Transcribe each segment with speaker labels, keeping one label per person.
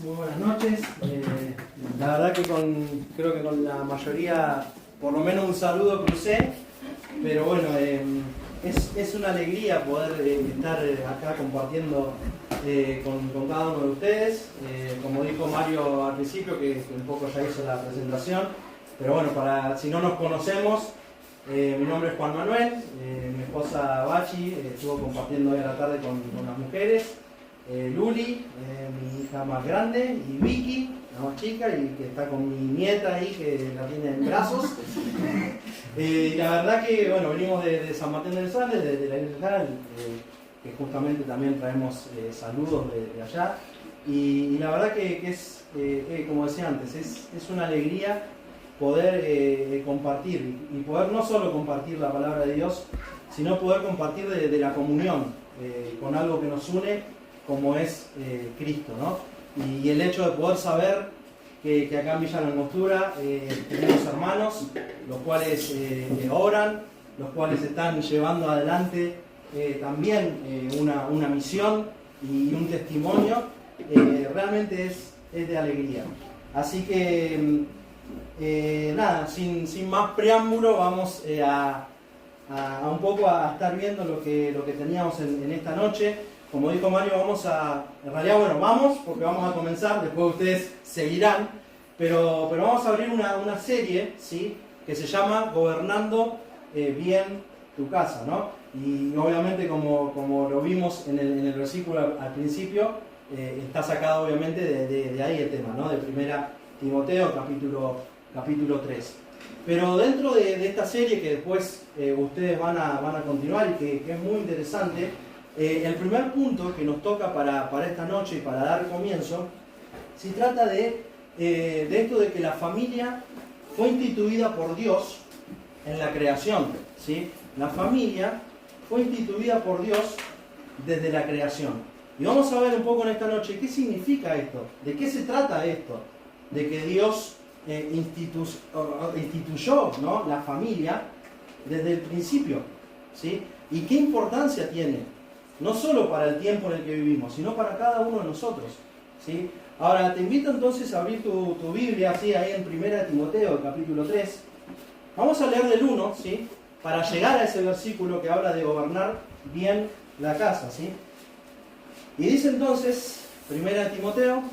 Speaker 1: muy buenas noches. La verdad que creo que con la mayoría, por lo menos un saludo crucé, pero bueno, es una alegría poder estar acá compartiendo con cada uno de ustedes. Como dijo Mario al principio, que un poco ya hizo la presentación, pero bueno, si no nos conocemos, mi nombre es Juan Manuel, mi esposa Bachi estuvo compartiendo hoy a la tarde con las mujeres. Luli, mi hija más grande, y Vicky, la más chica, y que está con mi nieta ahí, que la tiene en brazos. La verdad que, bueno, venimos de San Martín del Sales, de la iglesia, que justamente también traemos saludos de allá. Y la verdad que es, como decía antes, es una alegría poder compartir, y poder no solo compartir la palabra de Dios, sino poder compartir de la comunión con algo que nos une, como es Cristo, ¿no? Y el hecho de poder saber que acá en Villa La Angostura tenemos hermanos, los cuales oran, los cuales están llevando adelante también una misión y un testimonio, realmente es de alegría. Así que, nada, sin más preámbulo, vamos a un poco a estar viendo lo que teníamos en esta noche. Como dijo Mario, en realidad, bueno, vamos, porque vamos a comenzar, después ustedes seguirán, pero vamos a abrir una serie, ¿sí?, que se llama Gobernando bien tu casa, ¿no? Y obviamente, como lo vimos en el versículo al principio, está sacado obviamente de ahí el tema, ¿no? De 1 Timoteo, capítulo 3. Pero dentro de esta serie, que después ustedes van a continuar y que es muy interesante, el primer punto que nos toca para esta noche y para dar comienzo, se trata de esto de que la familia fue instituida por Dios en la creación, ¿sí? La familia fue instituida por Dios desde la creación. Y vamos a ver un poco en esta noche qué significa esto, de qué se trata esto, de que Dios instituyó, ¿no?, la familia desde el principio, ¿sí? Y qué importancia tiene, no solo para el tiempo en el que vivimos, sino para cada uno de nosotros, ¿sí? Ahora, te invito entonces a abrir tu Biblia, ¿sí?, ahí en 1 Timoteo, capítulo 3. Vamos a leer del 1, ¿sí?, para llegar a ese versículo que habla de gobernar bien la casa, ¿sí? Y dice entonces, 1 Timoteo,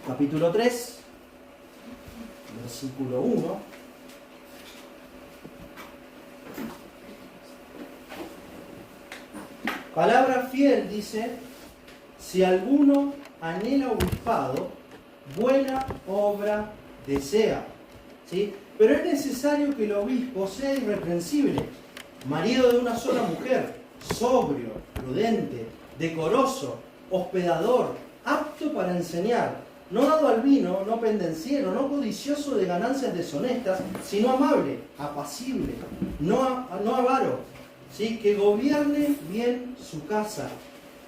Speaker 1: capítulo 3, versículo 1. Palabra fiel dice: si alguno anhela obispado, buena obra desea, ¿sí? Pero es necesario que el obispo sea irreprensible, marido de una sola mujer, sobrio, prudente, decoroso, hospedador, apto para enseñar, no dado al vino, no pendenciero, no codicioso de ganancias deshonestas, sino amable, apacible, no avaro, ¿sí?, que gobierne bien su casa,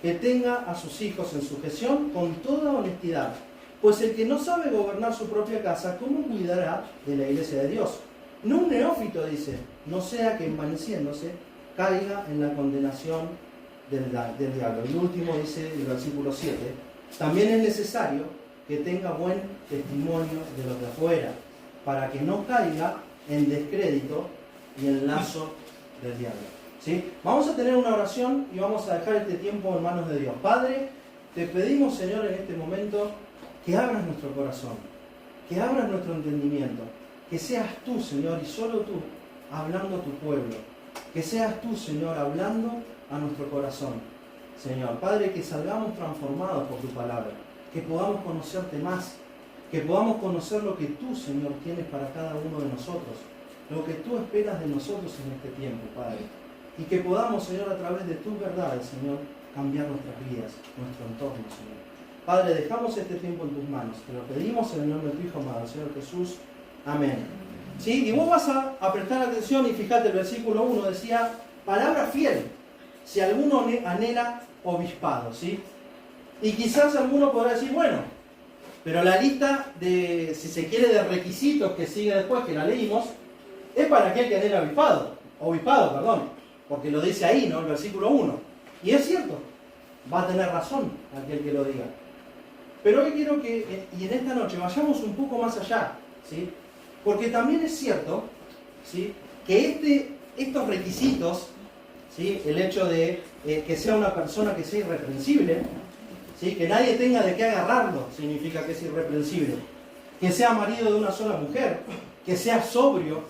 Speaker 1: que tenga a sus hijos en sujeción con toda honestidad. Pues el que no sabe gobernar su propia casa, ¿cómo cuidará de la iglesia de Dios? No un neófito, dice, no sea que envaneciéndose caiga en la condenación del diablo. Y último dice el versículo 7, también es necesario que tenga buen testimonio de los de afuera, para que no caiga en descrédito y en lazo del diablo. ¿Sí? Vamos a tener una oración y vamos a dejar este tiempo en manos de Dios. Padre, te pedimos, Señor, en este momento que abras nuestro corazón, que abras nuestro entendimiento, que seas tú, Señor, y solo tú, hablando a tu pueblo, que seas tú, Señor, hablando a nuestro corazón. Señor, Padre, que salgamos transformados por tu palabra, que podamos conocerte más, que podamos conocer lo que tú, Señor, tienes para cada uno de nosotros, lo que tú esperas de nosotros en este tiempo, Padre. Y que podamos, Señor, a través de tus verdades, Señor, cambiar nuestras vidas, nuestro entorno, Señor. Padre, dejamos este tiempo en tus manos. Te lo pedimos en el nombre de tu Hijo amado, Señor Jesús. Amén. ¿Sí? Y vos vas a prestar atención y fíjate, el versículo 1 decía, palabra fiel, si alguno anhela obispado, ¿sí? Y quizás alguno podrá decir, bueno, pero la lista de, si se quiere, de requisitos que sigue después, que la leímos, es para aquel que anhela obispado, porque lo dice ahí, ¿no? El versículo 1. Y es cierto, va a tener razón aquel que lo diga. Pero hoy quiero que, y en esta noche, vayamos un poco más allá, ¿sí? Porque también es cierto, ¿sí?, que estos requisitos, ¿sí?, el hecho de que sea una persona que sea irreprensible, ¿sí?, que nadie tenga de qué agarrarlo, significa que es irreprensible. Que sea marido de una sola mujer, que sea sobrio,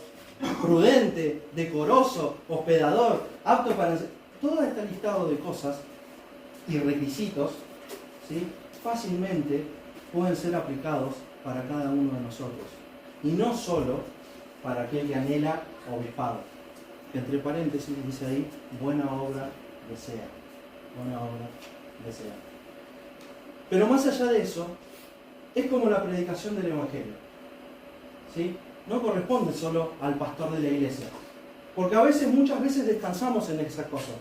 Speaker 1: prudente, decoroso, hospedador, apto para... Todo este listado de cosas y requisitos, ¿sí?, fácilmente pueden ser aplicados para cada uno de nosotros. Y no solo para aquel que anhela obispado. Que entre paréntesis dice ahí, buena obra desea. Buena obra desea. Pero más allá de eso, es como la predicación del Evangelio, ¿sí? No corresponde solo al pastor de la iglesia. Porque muchas veces descansamos en esas cosas.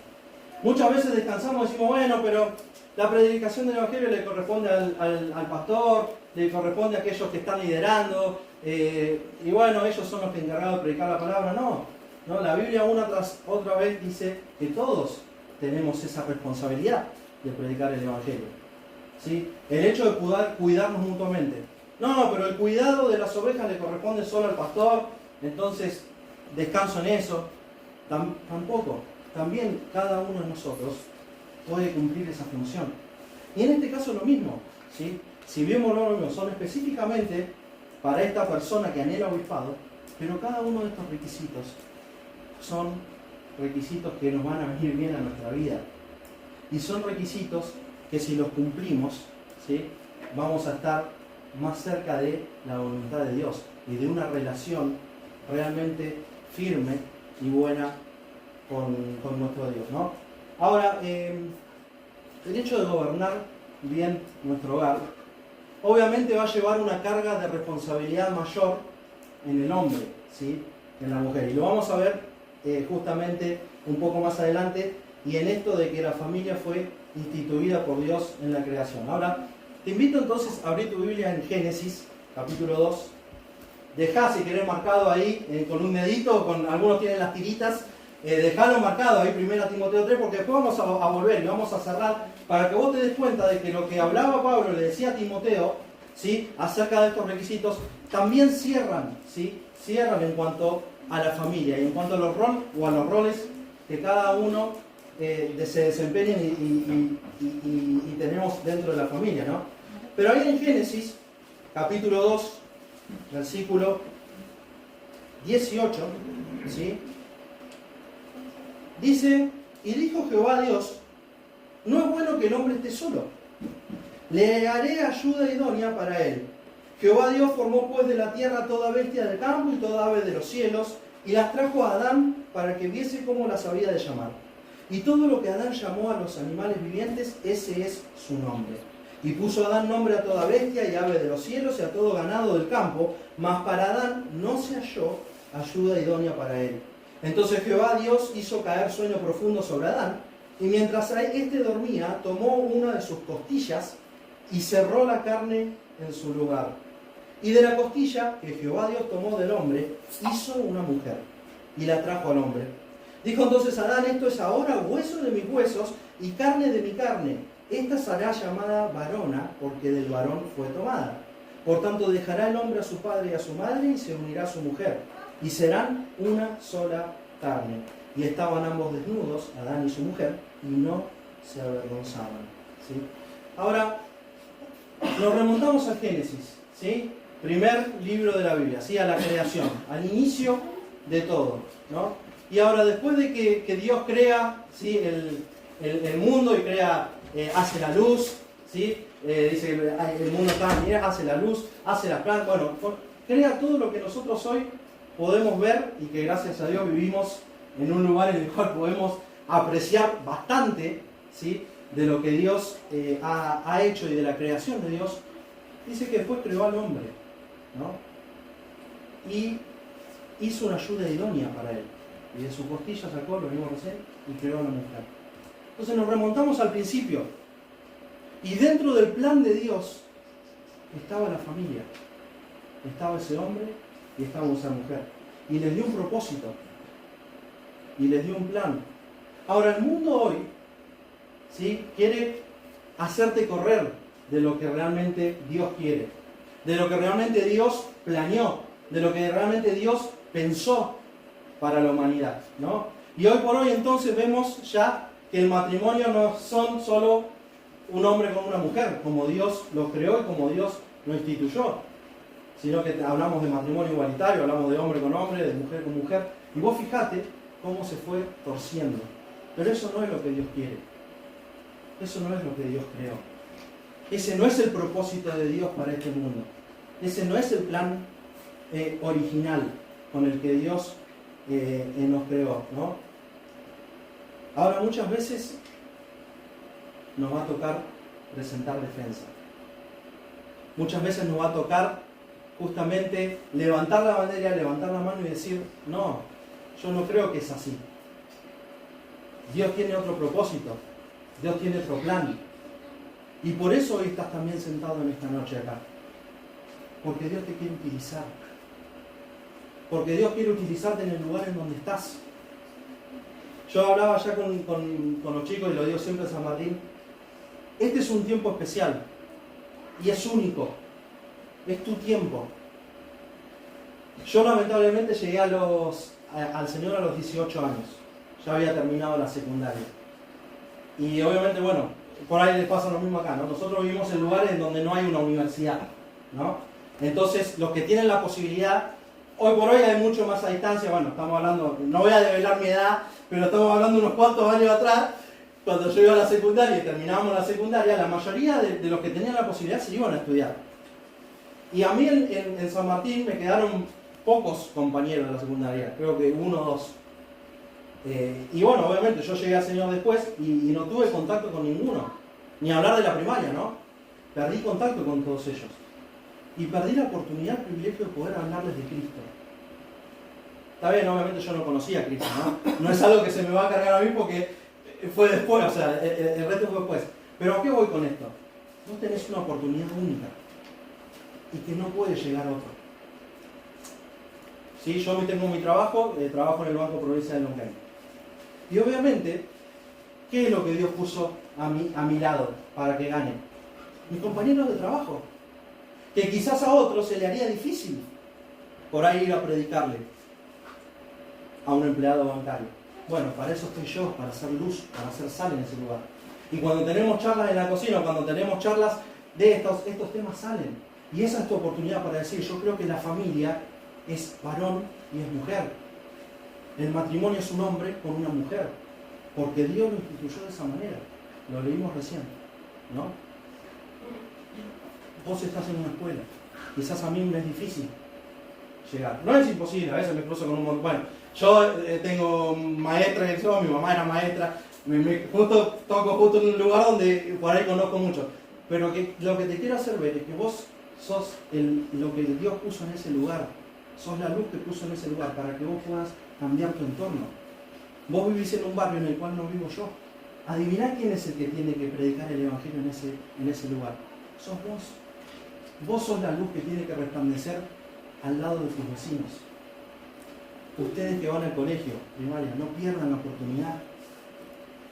Speaker 1: Muchas veces descansamos y decimos, bueno, pero la predicación del Evangelio le corresponde al pastor, le corresponde a aquellos que están liderando, y bueno, ellos son los que encargados de predicar la palabra. No, la Biblia una tras otra vez dice que todos tenemos esa responsabilidad de predicar el Evangelio, ¿sí? El hecho de cuidarnos mutuamente. No, pero el cuidado de las ovejas le corresponde solo al pastor, entonces descanso en eso. Tampoco. También cada uno de nosotros puede cumplir esa función. Y en este caso lo mismo, ¿sí? Si bien son específicamente para esta persona que anhela obispado, pero cada uno de estos requisitos son requisitos que nos van a venir bien a nuestra vida. Y son requisitos que si los cumplimos, ¿sí?, vamos a estar más cerca de la voluntad de Dios y de una relación realmente firme y buena con nuestro Dios, ¿no? Ahora, el hecho de gobernar bien nuestro hogar, obviamente va a llevar una carga de responsabilidad mayor en el hombre, ¿sí?, en la mujer. Y lo vamos a ver justamente un poco más adelante, y en esto de que la familia fue instituida por Dios en la creación. Ahora, te invito entonces a abrir tu Biblia en Génesis, capítulo 2. Dejá, si querés, marcado ahí con un dedito, algunos tienen las tiritas, dejalo marcado ahí, 1 Timoteo 3, porque después vamos a volver y vamos a cerrar, para que vos te des cuenta de que lo que hablaba Pablo, le decía a Timoteo, ¿sí?, acerca de estos requisitos, también cierran, ¿sí?, cierran en cuanto a la familia y en cuanto a los roles que cada uno se desempeñen y tenemos dentro de la familia, ¿no? Pero ahí en Génesis, capítulo 2, versículo 18, ¿sí?, dice, y dijo Jehová Dios, no es bueno que el hombre esté solo, le haré ayuda idónea para él. Jehová Dios formó pues de la tierra toda bestia del campo y toda ave de los cielos, y las trajo a Adán para que viese cómo las había de llamar. Y todo lo que Adán llamó a los animales vivientes, ese es su nombre. Y puso Adán nombre a toda bestia y ave de los cielos y a todo ganado del campo, mas para Adán no se halló ayuda idónea para él. Entonces Jehová Dios hizo caer sueño profundo sobre Adán, y mientras éste dormía, tomó una de sus costillas y cerró la carne en su lugar. Y de la costilla que Jehová Dios tomó del hombre, hizo una mujer, y la trajo al hombre. Dijo entonces Adán, esto es ahora hueso de mis huesos y carne de mi carne. Esta será llamada varona, porque del varón fue tomada. Por tanto dejará el hombre a su padre y a su madre, y se unirá a su mujer, y serán una sola carne. Y estaban ambos desnudos, Adán y su mujer, y no se avergonzaban, ¿sí? Ahora, nos remontamos a Génesis, ¿sí?, primer libro de la Biblia, ¿sí?, a la creación, al inicio de todo, ¿no? Y ahora, después de que Dios crea, ¿sí?, el mundo y crea, hace la luz, ¿sí?, dice que el mundo está, mira, hace la luz, hace las plantas, bueno, crea todo lo que nosotros hoy podemos ver y que gracias a Dios vivimos en un lugar en el cual podemos apreciar bastante, ¿sí?, de lo que Dios ha hecho y de la creación de Dios. Dice que después creó al hombre, ¿no?, y hizo una ayuda idónea para él. Y de su costilla sacó, lo vimos recién, y creó a la mujer. Entonces nos remontamos al principio. Y dentro del plan de Dios estaba la familia. Estaba ese hombre y estaba esa mujer. Y les dio un propósito. Y les dio un plan. Ahora el mundo hoy, ¿sí?, quiere hacerte correr de lo que realmente Dios quiere, de lo que realmente Dios planeó, de lo que realmente Dios pensó para la humanidad, ¿no? Y hoy por hoy entonces vemos ya que el matrimonio no son solo un hombre con una mujer, como Dios lo creó y como Dios lo instituyó, sino que hablamos de matrimonio igualitario, hablamos de hombre con hombre, de mujer con mujer, y vos fijate cómo se fue torciendo. Pero eso no es lo que Dios quiere, eso no es lo que Dios creó, ese no es el propósito de Dios para este mundo, ese no es el plan original con el que Dios nos creó, ¿no? Ahora muchas veces nos va a tocar presentar defensa. Muchas veces nos va a tocar justamente levantar la bandera, levantar la mano y decir, no, yo no creo que es así. Dios tiene otro propósito, Dios tiene otro plan. Y por eso hoy estás también sentado en esta noche acá. Porque Dios te quiere utilizar. Porque Dios quiere utilizarte en el lugar en donde estás. Yo hablaba ya con los chicos y lo digo siempre en San Martín. Este es un tiempo especial y es único. Es tu tiempo. Yo lamentablemente llegué al Señor a los 18 años. Ya había terminado la secundaria. Y obviamente, bueno, por ahí les pasa lo mismo acá, ¿no? Nosotros vivimos en lugares en donde no hay una universidad, ¿no? Entonces, los que tienen la posibilidad, hoy por hoy hay mucho más a distancia, bueno, estamos hablando, no voy a develar mi edad, pero estamos hablando unos cuantos años atrás, cuando yo iba a la secundaria y terminábamos la secundaria, la mayoría de los que tenían la posibilidad se iban a estudiar. Y a mí en San Martín me quedaron pocos compañeros de la secundaria, creo que 1 o 2. Y bueno, obviamente yo llegué al Señor después y no tuve contacto con ninguno, ni hablar de la primaria, ¿no? Perdí contacto con todos ellos. Y perdí la oportunidad, el privilegio de poder hablarles de Cristo. Está bien, obviamente yo no conocía a Cristo, ¿no? No es algo que se me va a cargar a mí porque fue después, o sea, el resto fue después. Pero ¿a qué voy con esto? Vos tenés una oportunidad única y que no puede llegar a otro. ¿Sí? Yo tengo mi trabajo, trabajo en el Banco Provincial de Longain. Y obviamente, ¿qué es lo que Dios puso a mi lado para que gane? Mis compañeros de trabajo. Que quizás a otros se le haría difícil por ahí ir a predicarle a un empleado bancario. Bueno, para eso estoy yo, para hacer luz, para hacer sal en ese lugar. Y cuando tenemos charlas en la cocina, cuando tenemos charlas de estos temas salen. Y esa es tu oportunidad para decir, yo creo que la familia es varón y es mujer. El matrimonio es un hombre con una mujer. Porque Dios lo instituyó de esa manera. Lo leímos recién, ¿no? Vos estás en una escuela. Quizás a mí me es difícil llegar. No es imposible, a veces me cruzo con un montón. Bueno, yo tengo maestra de mi mamá era maestra. Toco en un lugar donde por ahí conozco mucho. Pero lo que te quiero hacer ver es que vos sos lo que Dios puso en ese lugar. Sos la luz que puso en ese lugar para que vos puedas cambiar tu entorno. Vos vivís en un barrio en el cual no vivo yo. Adiviná quién es el que tiene que predicar el Evangelio en ese lugar. Sos vos. Vos sos la luz que tiene que resplandecer al lado de tus vecinos. Ustedes que van al colegio, primaria, no pierdan la oportunidad.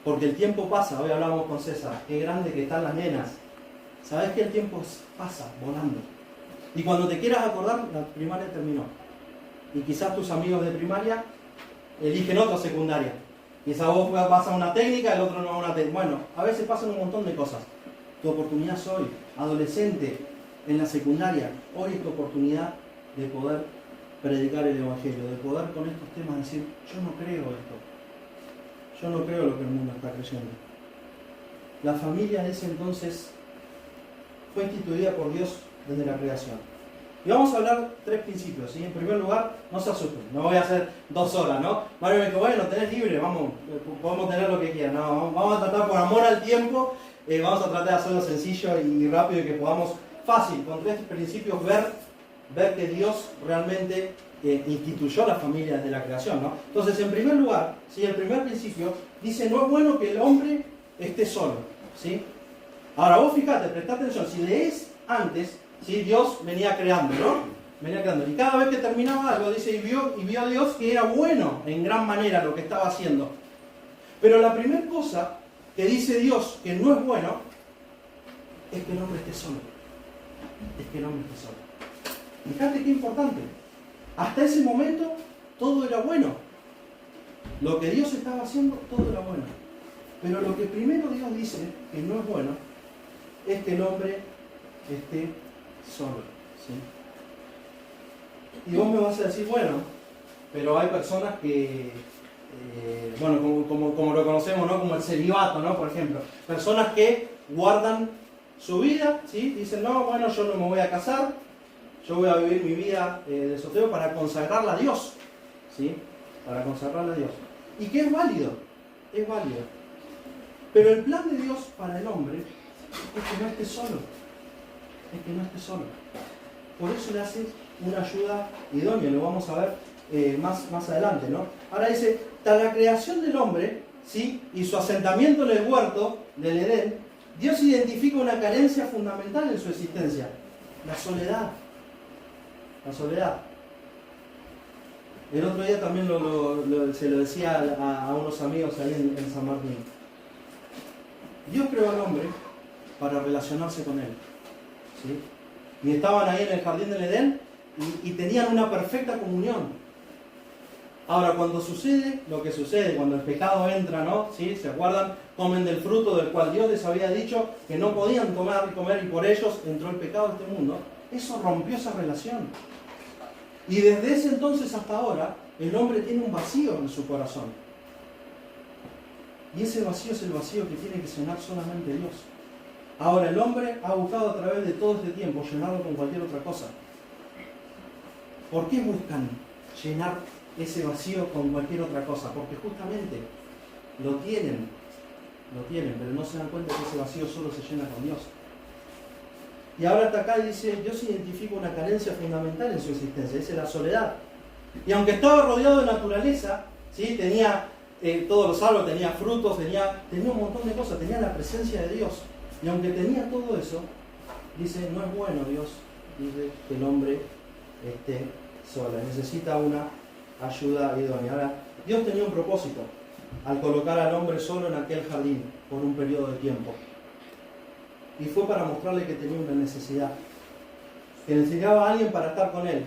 Speaker 1: Porque el tiempo pasa. Hoy hablamos con César. Qué grande que están las nenas. Sabés que el tiempo pasa volando. Y cuando te quieras acordar, la primaria terminó. Y quizás tus amigos de primaria eligen otra secundaria. Quizás vos vas a una técnica, el otro no a una técnica. Bueno, a veces pasan un montón de cosas. Tu oportunidad es hoy, adolescente, en la secundaria. Hoy es tu oportunidad de poder predicar el Evangelio, de poder con estos temas decir, yo no creo esto. Yo no creo lo que el mundo está creyendo. La familia de ese entonces fue instituida por Dios desde la creación. Y vamos a hablar 3 principios, ¿sí? En primer lugar, no se asusten, no voy a hacer 2 horas, ¿no? Mario me dijo, bueno, tenés libre, podemos tener lo que quieran. No, vamos a tratar por amor al tiempo, vamos a tratar de hacerlo sencillo y rápido y que podamos, fácil, con 3 principios, ver que Dios realmente instituyó la familia desde la creación, ¿no? Entonces, en primer lugar, ¿sí? El primer principio dice, no es bueno que el hombre esté solo, ¿sí? Ahora, vos fíjate, prestá atención, si lees antes, ¿sí? Dios venía creando, ¿no? Venía creando. Y cada vez que terminaba algo, dice, y vio Dios que era bueno en gran manera lo que estaba haciendo. Pero la primera cosa que dice Dios que no es bueno, es que el hombre esté solo. Es que el hombre esté solo. Fíjate qué importante. Hasta ese momento todo era bueno. Lo que Dios estaba haciendo, todo era bueno. Pero lo que primero Dios dice que no es bueno es que el hombre esté solo. ¿Sí? Y vos me vas a decir, bueno, pero hay personas que, bueno, como lo conocemos, ¿no? Como el celibato, ¿no? Por ejemplo. Personas que guardan su vida, ¿sí? Dicen, no, bueno, yo no me voy a casar, yo voy a vivir mi vida de soltero para consagrarla a Dios. ¿Sí? Para consagrarla a Dios. Y que es válido. Pero el plan de Dios para el hombre es que no esté solo. Por eso le hace una ayuda idónea, lo vamos a ver más adelante, ¿no? Ahora dice, tras la creación del hombre, ¿sí? Y su asentamiento en el huerto del Edén, Dios identifica una carencia fundamental en su existencia, la soledad. El otro día también se lo decía a unos amigos ahí en San Martín. Dios creó al hombre para relacionarse con él. ¿Sí? Y estaban ahí en el jardín del Edén y tenían una perfecta comunión. Ahora, cuando sucede lo que sucede, cuando el pecado entra, ¿no? ¿Sí? ¿Se acuerdan? Comen del fruto del cual Dios les había dicho que no podían comer y por ellos entró el pecado a este mundo. Eso rompió esa relación. Y desde ese entonces hasta ahora, el hombre tiene un vacío en su corazón. Y ese vacío es el vacío que tiene que llenar solamente Dios. Ahora, el hombre ha buscado a través de todo este tiempo llenarlo con cualquier otra cosa. ¿Por qué buscan llenar ese vacío con cualquier otra cosa? Porque justamente lo tienen, pero no se dan cuenta que ese vacío solo se llena con Dios. Y ahora hasta acá dice, Dios identifica una carencia fundamental en su existencia, dice la soledad. Y aunque estaba rodeado de naturaleza, ¿sí? Tenía todos los árboles, tenía frutos, tenía un montón de cosas, tenía la presencia de Dios. Y aunque tenía todo eso, dice, no es bueno Dios, dice que el hombre esté sola, necesita una ayuda idónea. Ahora, Dios tenía un propósito al colocar al hombre solo en aquel jardín por un periodo de tiempo. Y fue para mostrarle que tenía una necesidad, que necesitaba a alguien para estar con él.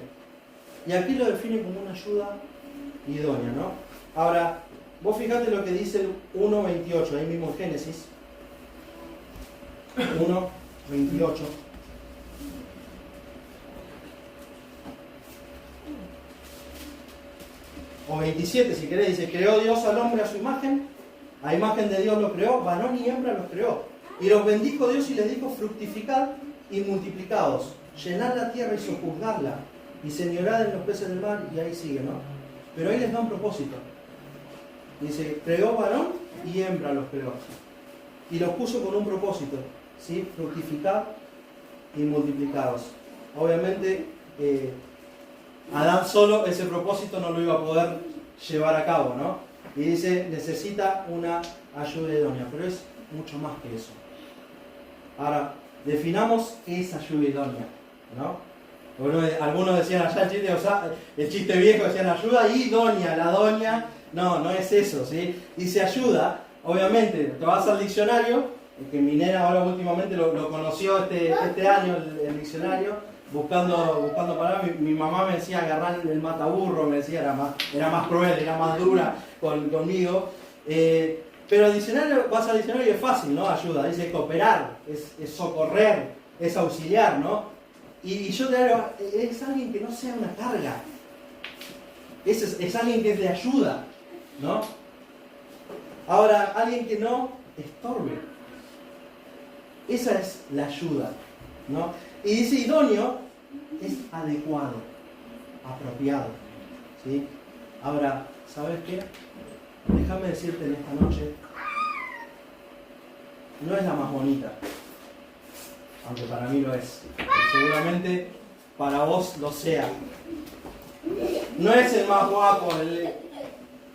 Speaker 1: Y aquí lo define como una ayuda idónea, ¿no? Ahora, vos fijate lo que dice el 1.28, ahí mismo en Génesis. 1.28. O 27, si querés, dice, creó Dios al hombre a su imagen, a imagen de Dios lo creó, varón y hembra los creó. Y los bendijo Dios y les dijo, fructificad y multiplicaos, llenad la tierra y sojuzgadla, y señorad en los peces del mar, y ahí sigue, ¿no? Pero ahí les da un propósito. Dice, creó varón y hembra los creó. Y los puso con un propósito, ¿sí? Fructificad y multiplicaos. Obviamente, Adán solo ese propósito no lo iba a poder llevar a cabo, ¿no? Y dice, necesita una ayuda idónea, pero es mucho más que eso. Ahora, definamos qué es ayuda idónea, ¿no? Bueno, algunos decían allá el chiste viejo, decían ayuda idónea, la doña, no es eso, ¿sí? Dice ayuda, obviamente, te vas al diccionario, que Minera ahora últimamente lo conoció este año, el diccionario, buscando palabras. Mi mamá me decía agarrar el mataburro, me decía, era más cruel, era más dura conmigo. Pero vas al diccionario y es fácil, ¿no? Ayuda, dice cooperar, es socorrer, es auxiliar, ¿no? Y yo te digo, es alguien que no sea una carga. Es alguien que es de ayuda, ¿no? Ahora, alguien que no estorbe. Esa es la ayuda, ¿no? Y dice idóneo, es adecuado, apropiado, ¿sí? Ahora, ¿sabes qué? Déjame decirte en esta noche, no es la más bonita, aunque para mí lo es. Seguramente para vos lo sea. No es el más guapo,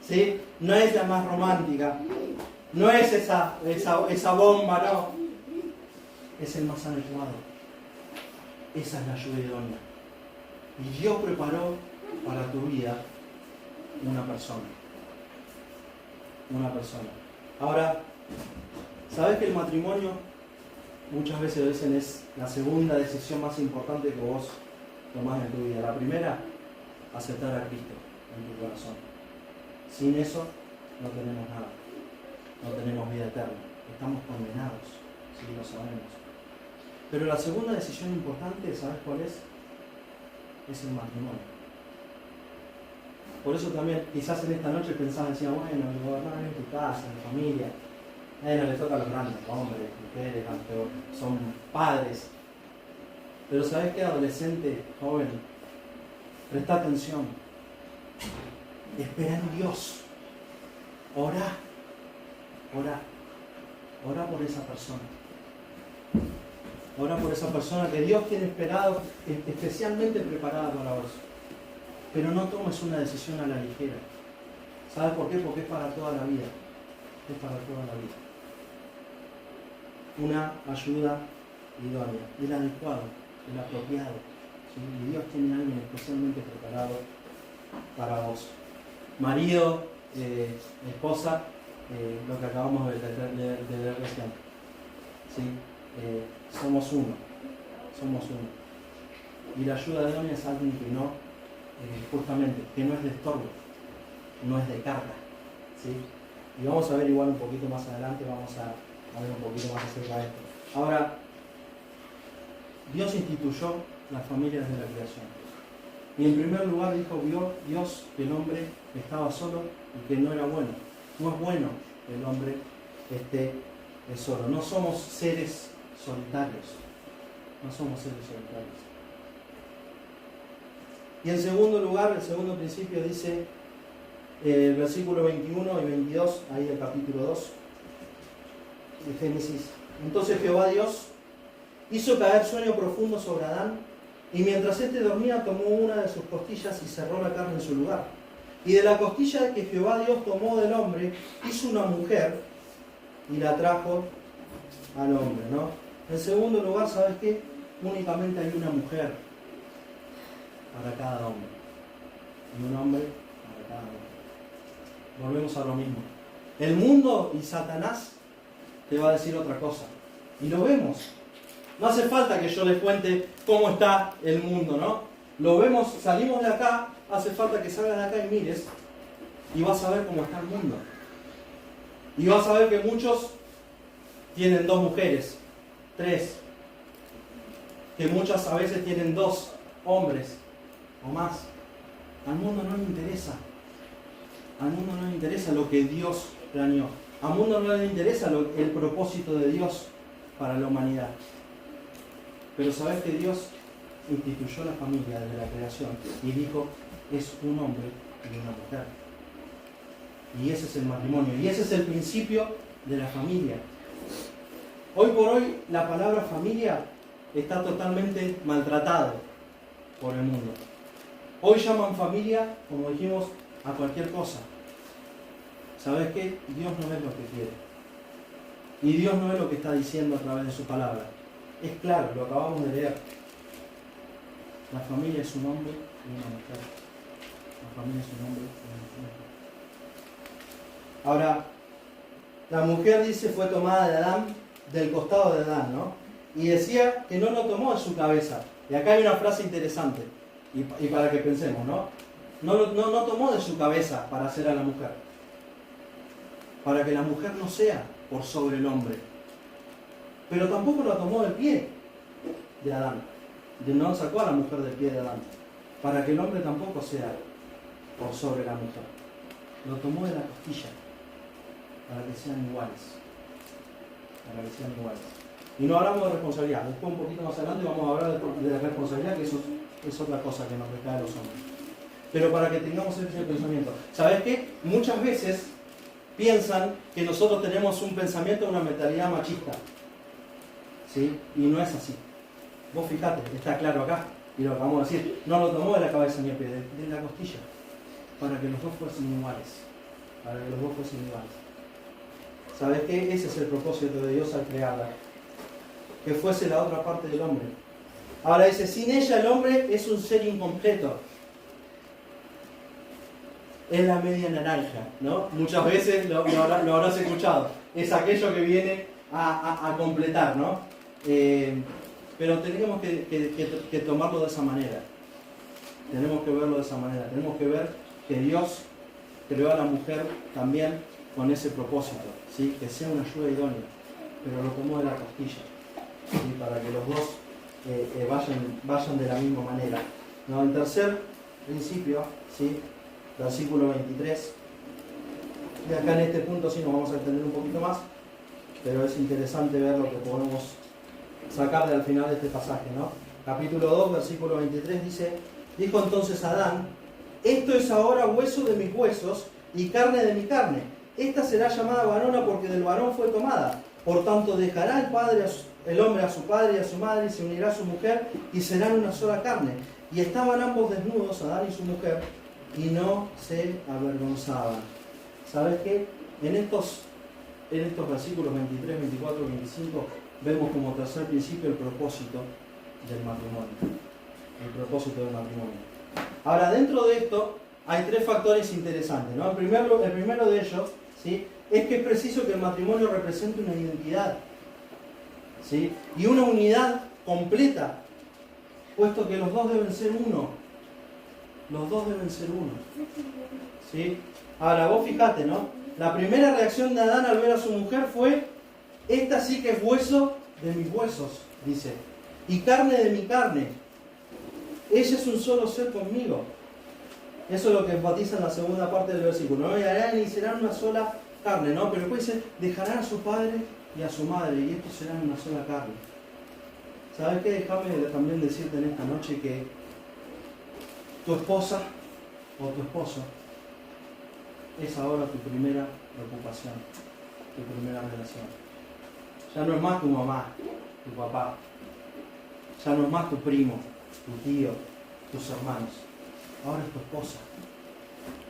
Speaker 1: ¿sí? No es la más romántica, no es esa bomba, no. Es el más adecuado. Esa es la ayuda idónea. Y Dios preparó para tu vida una persona. Una persona. Ahora, ¿sabes que el matrimonio muchas veces lo dicen, es la segunda decisión más importante que vos tomás en tu vida. La primera, aceptar a Cristo en tu corazón. Sin eso no tenemos nada, no tenemos vida eterna, estamos condenados, sí, lo sabemos. Pero la segunda decisión importante, ¿sabes cuál es? Es el matrimonio. Por eso también, quizás en esta noche pensás, decía, bueno, gobernar en tu casa, en tu familia, no le toca a los grandes, hombres, mujeres, son padres. Pero ¿sabes qué, adolescente, joven? Presta atención. Espera en Dios. Orá. Orá por esa persona. Orá por esa persona que Dios tiene esperado, especialmente preparada para vos. Pero no tomes una decisión a la ligera. ¿Sabes por qué? Porque es para toda la vida. Es para toda la vida. Una ayuda idónea, el adecuado, el apropiado. ¿Sí? Y Dios tiene a alguien especialmente preparado para vos. Marido, esposa, lo que acabamos de leer recién. ¿Sí? Somos uno. Y la ayuda idónea es alguien que no, justamente, que no es de estorbo, no es de carga. ¿Sí? Y vamos a ver igual un poquito más adelante, vamos a ver un poquito más acerca de esto. Ahora, Dios instituyó las familias de la creación. Y en primer lugar vio Dios que el hombre estaba solo y que no era bueno. No es bueno que el hombre esté solo. No somos seres solitarios. Y en segundo lugar, el segundo principio dice, el versículo 21 y 22, ahí del capítulo 2 de Génesis. Entonces Jehová Dios hizo caer sueño profundo sobre Adán, y mientras éste dormía tomó una de sus costillas y cerró la carne en su lugar. Y de la costilla que Jehová Dios tomó del hombre, hizo una mujer y la trajo al hombre, ¿no? En segundo lugar, ¿sabes qué? Únicamente hay una mujer para cada hombre. Y un hombre para cada hombre. Volvemos a lo mismo. El mundo y Satanás te va a decir otra cosa. Y lo vemos. No hace falta que yo les cuente cómo está el mundo, ¿no? Lo vemos, salimos de acá, hace falta que salgas de acá y mires y vas a ver cómo está el mundo. Y vas a ver que muchos tienen 2 mujeres, 3, que muchas a veces tienen 2 hombres o más. Al mundo no le interesa. Al mundo no le interesa lo que Dios planeó. Al mundo no le interesa el propósito de Dios para la humanidad. Pero sabes que Dios instituyó la familia desde la creación y dijo, es un hombre y una mujer. Y ese es el matrimonio. Y ese es el principio de la familia. Hoy por hoy la palabra familia está totalmente maltratada por el mundo. Hoy llaman familia, como dijimos, a cualquier cosa. ¿Sabes qué? Dios no es lo que quiere. Y Dios no es lo que está diciendo a través de su palabra. Es claro, lo acabamos de leer. La familia es un hombre y una mujer. La familia es un hombre y una mujer. Ahora, la mujer dice fue tomada de Adán, del costado de Adán, ¿no? Y decía que no lo tomó de su cabeza. Y acá hay una frase interesante, y para que pensemos, ¿no? No tomó de su cabeza para hacer a la mujer. Para que la mujer no sea por sobre el hombre. Pero tampoco lo tomó del pie de Adán. No sacó a la mujer del pie de Adán. Para que el hombre tampoco sea por sobre la mujer. Lo tomó de la costilla. Para que sean iguales. Para que sean iguales. Y no hablamos de responsabilidad. Después un poquito más adelante vamos a hablar de responsabilidad, que eso es otra cosa que nos recae a los hombres. Pero para que tengamos ese pensamiento. ¿Sabes qué? Muchas veces piensan que nosotros tenemos un pensamiento, una mentalidad machista. ¿Sí? Y no es así. Vos fijate, está claro acá, y lo acabamos de decir, no lo tomó de la cabeza ni el pie, de la costilla, para que los dos fuesen iguales. Para que los dos fuesen iguales. ¿Sabes qué? Ese es el propósito de Dios al crearla. Que fuese la otra parte del hombre. Ahora dice, sin ella el hombre es un ser incompleto. Es la media naranja, ¿no? Muchas veces lo habrás escuchado. Es aquello que viene a completar, ¿no? Pero tenemos que tomarlo de esa manera. Tenemos que verlo de esa manera. Tenemos que ver que Dios creó a la mujer también con ese propósito, ¿sí? Que sea una ayuda idónea, pero lo tomó de la costilla, ¿sí? Para que los dos vayan de la misma manera. ¿No? En tercer principio, ¿sí? Versículo 23. Y acá en este punto sí nos vamos a extender un poquito más, pero es interesante ver lo que podemos sacar al final de este pasaje, ¿no? Capítulo 2, versículo 23 dice: dijo entonces Adán: esto es ahora hueso de mis huesos y carne de mi carne. Esta será llamada varona porque del varón fue tomada. Por tanto dejará el hombre a su padre y a su madre y se unirá a su mujer y serán una sola carne. Y estaban ambos desnudos, Adán y su mujer, y no se avergonzaban. ¿Sabes qué? En estos versículos 23, 24, 25 vemos como tercer principio el propósito del matrimonio. El propósito del matrimonio. Ahora, dentro de esto hay tres factores interesantes, ¿no? El primero de ellos, ¿sí? Es que es preciso que el matrimonio represente una identidad, ¿sí? Y una unidad completa, puesto que los dos deben ser uno. Los dos deben ser uno, ¿sí? Ahora, vos fijate, ¿no? La primera reacción de Adán al ver a su mujer fue: esta sí que es hueso de mis huesos, dice, y carne de mi carne. Ella es un solo ser conmigo. Eso es lo que enfatiza en la segunda parte del versículo, ¿no? Y harán y serán una sola carne, ¿no? Pero después dice: dejarán a su padre y a su madre, y estos serán una sola carne. ¿Sabes qué? Déjame también decirte en esta noche que tu esposa o tu esposo es ahora tu primera preocupación, tu primera relación. Ya no es más tu mamá, tu papá, ya no es más tu primo, tu tío, tus hermanos. Ahora es tu esposa.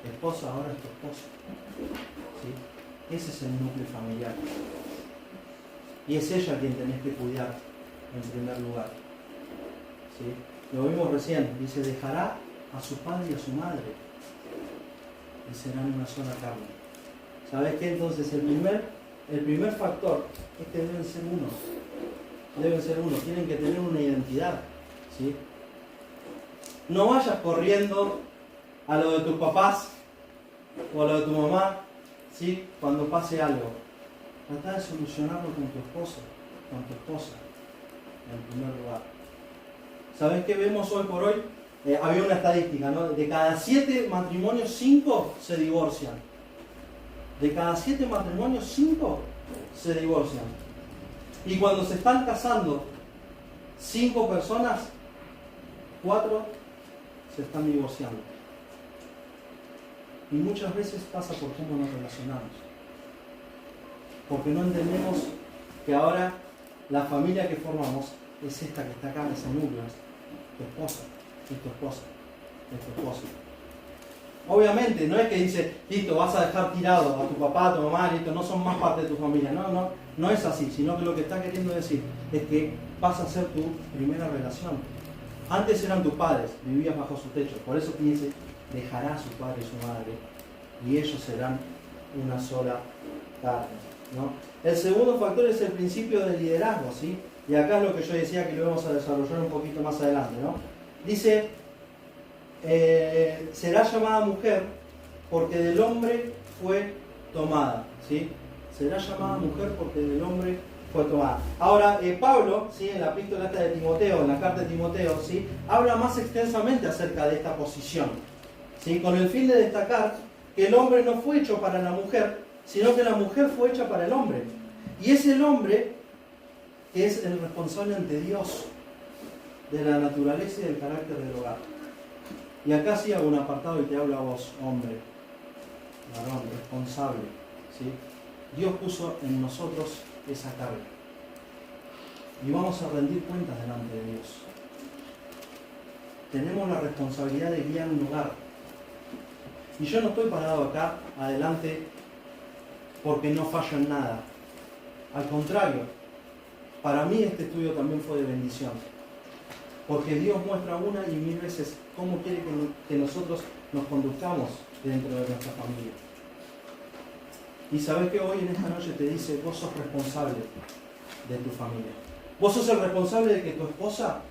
Speaker 1: Esposa ahora es tu esposo. ¿Sí? Ese es el núcleo familiar. Y es ella quien tenés que cuidar en primer lugar. ¿Sí? Lo vimos recién, dice: dejará a su padre y a su madre y serán una sola carne. ¿Sabes qué? Entonces el primer factor es que deben ser uno. Deben ser uno, tienen que tener una identidad. ¿Sí? No vayas corriendo a lo de tus papás o a lo de tu mamá, ¿sí? Cuando pase algo. Trata de solucionarlo con tu esposo, con tu esposa, en primer lugar. ¿Sabes qué vemos hoy por hoy? Había una estadística, ¿no? De cada 7 matrimonios, 5 se divorcian. De cada 7 matrimonios, 5 se divorcian. Y cuando se están casando 5 personas, 4 se están divorciando. Y muchas veces pasa por cómo nos relacionamos. Porque no entendemos que ahora la familia que formamos es esta que está acá, ese núcleo, es tu esposa, es tu esposa, es tu esposo. Obviamente, no es que dice: listo, vas a dejar tirado a tu papá, a tu mamá, listo, no son más parte de tu familia. No es así, sino que lo que está queriendo decir es que vas a ser tu primera relación. Antes eran tus padres, vivías bajo su techo, por eso dice: dejará a su padre y su madre, y ellos serán una sola carne, ¿no? El segundo factor es el principio del liderazgo, ¿sí? Y acá es lo que yo decía que lo vamos a desarrollar un poquito más adelante, ¿no? Dice: será llamada mujer porque del hombre fue tomada, ¿sí? Será llamada mujer porque del hombre fue tomada. Ahora, Pablo, ¿sí? En la epístola esta de Timoteo, en la carta de Timoteo, ¿sí? Habla más extensamente acerca de esta posición, ¿sí? Con el fin de destacar que el hombre no fue hecho para la mujer, sino que la mujer fue hecha para el hombre. Y es el hombre que es el responsable ante Dios de la naturaleza y del carácter del hogar. Y acá sí hago un apartado y te hablo a vos, hombre, varón, responsable, ¿sí? Dios puso en nosotros esa carga. Y vamos a rendir cuentas delante de Dios. Tenemos la responsabilidad de guiar un hogar. Y yo no estoy parado acá, adelante, porque no fallo en nada. Al contrario, para mí este estudio también fue de bendición. Porque Dios muestra una y 1000 veces cómo quiere que nosotros nos conduzcamos dentro de nuestra familia. Y sabes que hoy en esta noche te dice: vos sos responsable de tu familia. Vos sos el responsable de que tu esposa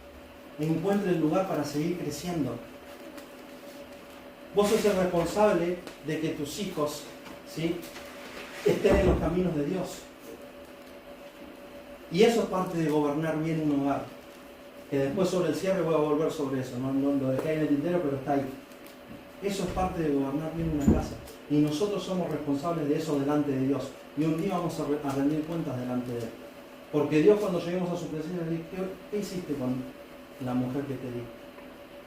Speaker 1: encuentre el lugar para seguir creciendo. Vos sos el responsable de que tus hijos, ¿sí?, estén en los caminos de Dios. Y eso es parte de gobernar bien un hogar. Que después sobre el cierre voy a volver sobre eso. No lo dejé en el tintero, pero está ahí. Eso es parte de gobernar bien una casa. Y nosotros somos responsables de eso delante de Dios. Y un día vamos a rendir cuentas delante de Él. Porque Dios, cuando lleguemos a su presencia, le dice: ¿qué hiciste con la mujer que te di?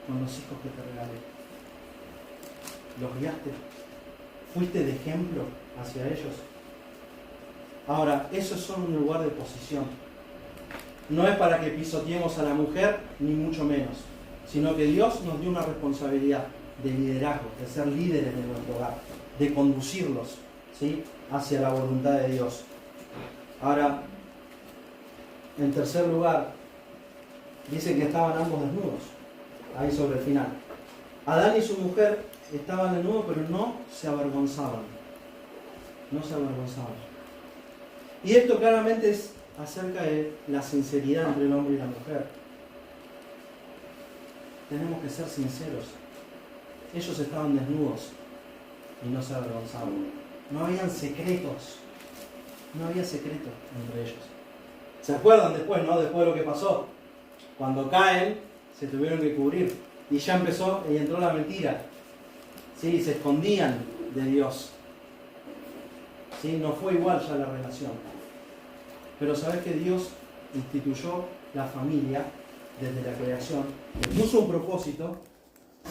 Speaker 1: Con los hijos que te regalé. ¿Los guiaste? ¿Fuiste de ejemplo hacia ellos? Ahora, eso es solo un lugar de posición. No es para que pisoteemos a la mujer, ni mucho menos. Sino que Dios nos dio una responsabilidad de liderazgo, de ser líderes de nuestro hogar, de conducirlos, ¿sí?, hacia la voluntad de Dios. Ahora, en tercer lugar, dice que estaban ambos desnudos, ahí sobre el final. Adán y su mujer estaban desnudos, pero no se avergonzaban. No se avergonzaban. Y esto claramente es acerca de la sinceridad entre el hombre y la mujer. Tenemos que ser sinceros. Ellos estaban desnudos y no se avergonzaban. No habían secretos. No había secretos entre ellos. ¿Se acuerdan después, no? Después de lo que pasó. Cuando caen, se tuvieron que cubrir. Y ya empezó y entró la mentira. ¿Sí? Se escondían de Dios. ¿Sí? No fue igual ya la relación. Pero sabes que Dios instituyó la familia desde la creación. Le puso un propósito.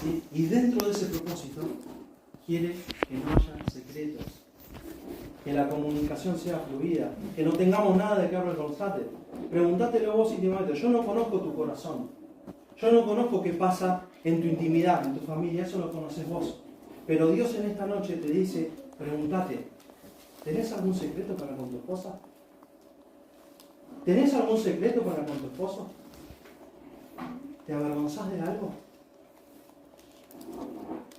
Speaker 1: ¿Sí? Y dentro de ese propósito quiere que no haya secretos. Que la comunicación sea fluida, que no tengamos nada de que avergonzarte. Pregúntatelo vos íntimamente. Yo no conozco tu corazón. Yo no conozco qué pasa en tu intimidad, en tu familia. Eso lo conoces vos. Pero Dios en esta noche te dice: pregúntate, ¿tenés algún secreto para con tu esposa? ¿Tenés algún secreto para con tu esposo? ¿Te avergonzás de algo?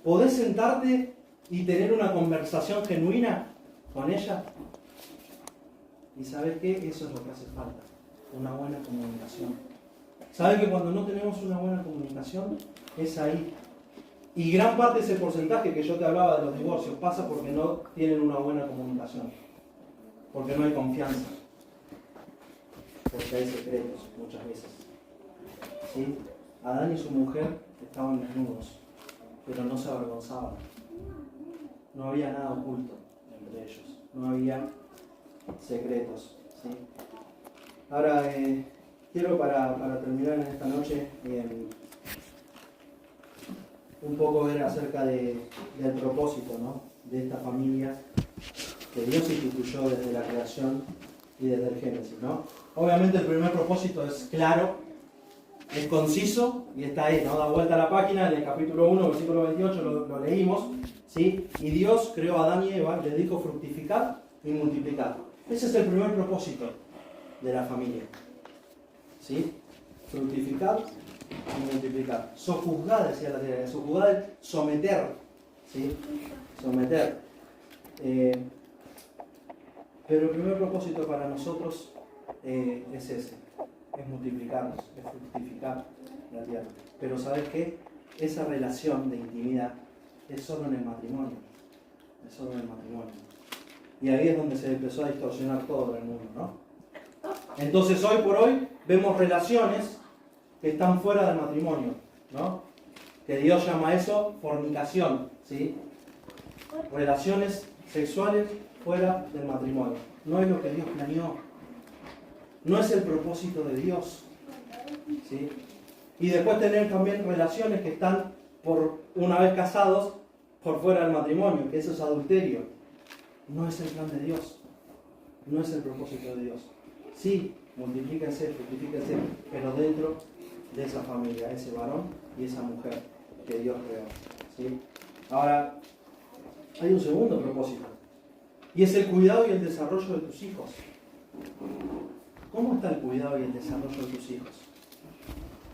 Speaker 1: ¿Podés sentarte y tener una conversación genuina con ella? ¿Y sabes qué? Eso es lo que hace falta. Una buena comunicación. ¿Sabes que cuando no tenemos una buena comunicación, es ahí? Y gran parte de ese porcentaje que yo te hablaba de los divorcios pasa porque no tienen una buena comunicación. Porque no hay confianza. Porque hay secretos muchas veces. ¿Sí? Adán y su mujer estaban desnudos, pero no se avergonzaban. No había nada oculto entre ellos. No había secretos. ¿Sí? Ahora, quiero para terminar en esta noche un poco ver acerca del propósito, ¿no?, de esta familia que Dios instituyó desde la creación y desde el Génesis, ¿no? Obviamente el primer propósito es claro, es conciso y está ahí, ¿no? Da vuelta a la página, en el capítulo 1, versículo 28 lo leímos, ¿sí? Y Dios creó a Adán y Eva, les dijo: fructificar y multiplicar. Ese es el primer propósito de la familia, ¿sí? Fructificar y multiplicar. Sojuzgar, decía la teoría. Sojuzgar es someter, ¿sí? Someter. Pero el primer propósito para nosotros es ese, es multiplicarnos, es fructificar la tierra. Pero ¿sabes qué? Esa relación de intimidad es solo en el matrimonio. Es solo en el matrimonio. Y ahí es donde se empezó a distorsionar todo en el mundo, ¿no? Entonces hoy por hoy vemos relaciones que están fuera del matrimonio, ¿no? Que Dios llama a eso fornicación, ¿sí? Relaciones sexuales fuera del matrimonio. No es lo que Dios planeó. No es el propósito de Dios, ¿sí? Y después tener también relaciones que están, una vez casados, por fuera del matrimonio, que eso es adulterio. No es el plan de Dios. No es el propósito de Dios. Sí, multiplíquense, fructifíquense, pero dentro de esa familia, ese varón y esa mujer que Dios creó, ¿sí? Ahora, hay un segundo propósito, y es el cuidado y el desarrollo de tus hijos. ¿Cómo está el cuidado y el desarrollo de tus hijos?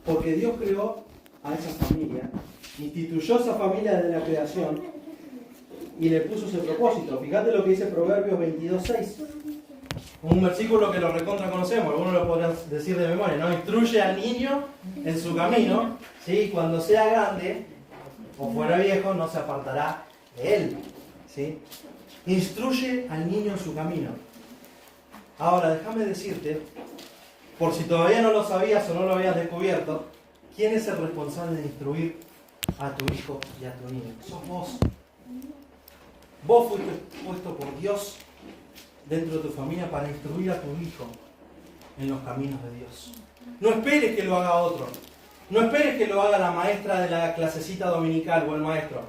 Speaker 1: Porque Dios creó a esa familia, instituyó esa familia desde la creación y le puso ese propósito. Fíjate lo que dice Proverbios 22:6. Un versículo que lo recontra conocemos, algunos lo podrán decir de memoria, ¿no? Instruye al niño en su camino, ¿sí? Cuando sea grande o fuera viejo, no se apartará de él, ¿sí? Instruye al niño en su camino. Ahora, déjame decirte, por si todavía no lo sabías o no lo habías descubierto, ¿quién es el responsable de instruir a tu hijo y a tu niño? Sos vos. Vos fuiste puesto por Dios dentro de tu familia para instruir a tu hijo en los caminos de Dios. No esperes que lo haga otro. No esperes que lo haga la maestra de la clasecita dominical o el maestro.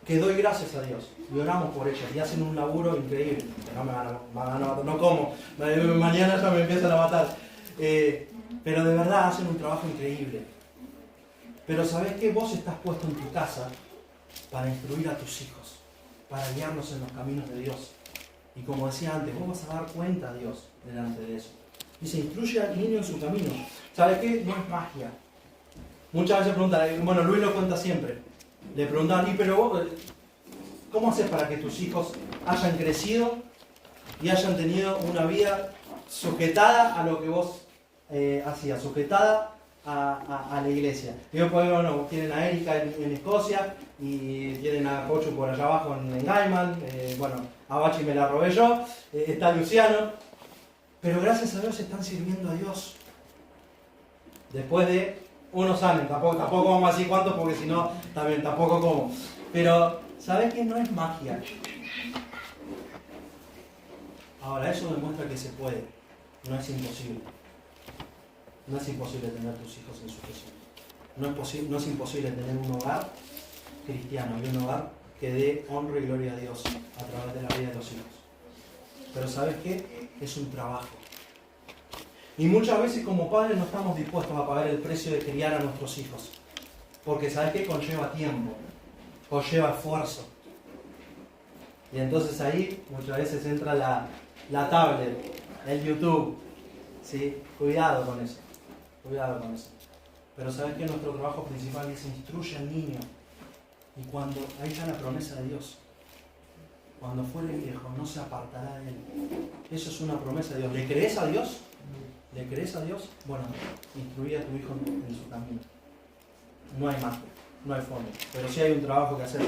Speaker 1: Que doy gracias a Dios y oramos por ellos y hacen un laburo increíble. Que no me van a matar, no como. Mañana ya me empiezan a matar. Pero de verdad hacen un trabajo increíble. Pero ¿sabés qué? Vos estás puesto en tu casa para instruir a tus hijos, para guiarlos en los caminos de Dios. Y como decía antes, vos vas a dar cuenta a Dios delante de eso. Y se instruye al niño en su camino. ¿Sabes qué? No es magia. Muchas veces preguntan, bueno, Luis lo cuenta siempre. Le preguntan, ¿y pero vos, cómo haces para que tus hijos hayan crecido y hayan tenido una vida sujetada a lo que vos hacías, sujetada a la iglesia? Y después, bueno, tienen a Erika en Escocia y tienen a Pocho por allá abajo en Gaiman, bueno, a Bachi me la robé yo, está Luciano, pero gracias a Dios están sirviendo a Dios. Después de unos años, tampoco vamos a decir cuántos porque si no, también tampoco como. Pero, ¿sabes qué? No es magia. Ahora, eso demuestra que se puede, no es imposible. No es imposible tener tus hijos en sujeción. No es imposible tener un hogar cristiano y un hogar que dé honra y gloria a Dios a través de la vida de los hijos. Pero ¿sabes qué? Es un trabajo. Y muchas veces como padres no estamos dispuestos a pagar el precio de criar a nuestros hijos. Porque ¿sabes qué? Conlleva tiempo, conlleva esfuerzo. Y entonces ahí muchas veces entra la tablet, el YouTube. ¿Sí? Cuidado con eso. Cuidado con eso. Pero ¿sabes qué? Nuestro trabajo principal es instruye al niño. Y cuando ahí está la promesa de Dios. Cuando fuere viejo no se apartará de él. Eso es una promesa de Dios. ¿Le crees a Dios? ¿Le crees a Dios? Bueno, instruye a tu hijo en su camino. No hay magia, no hay forma. Pero sí hay un trabajo que hacer.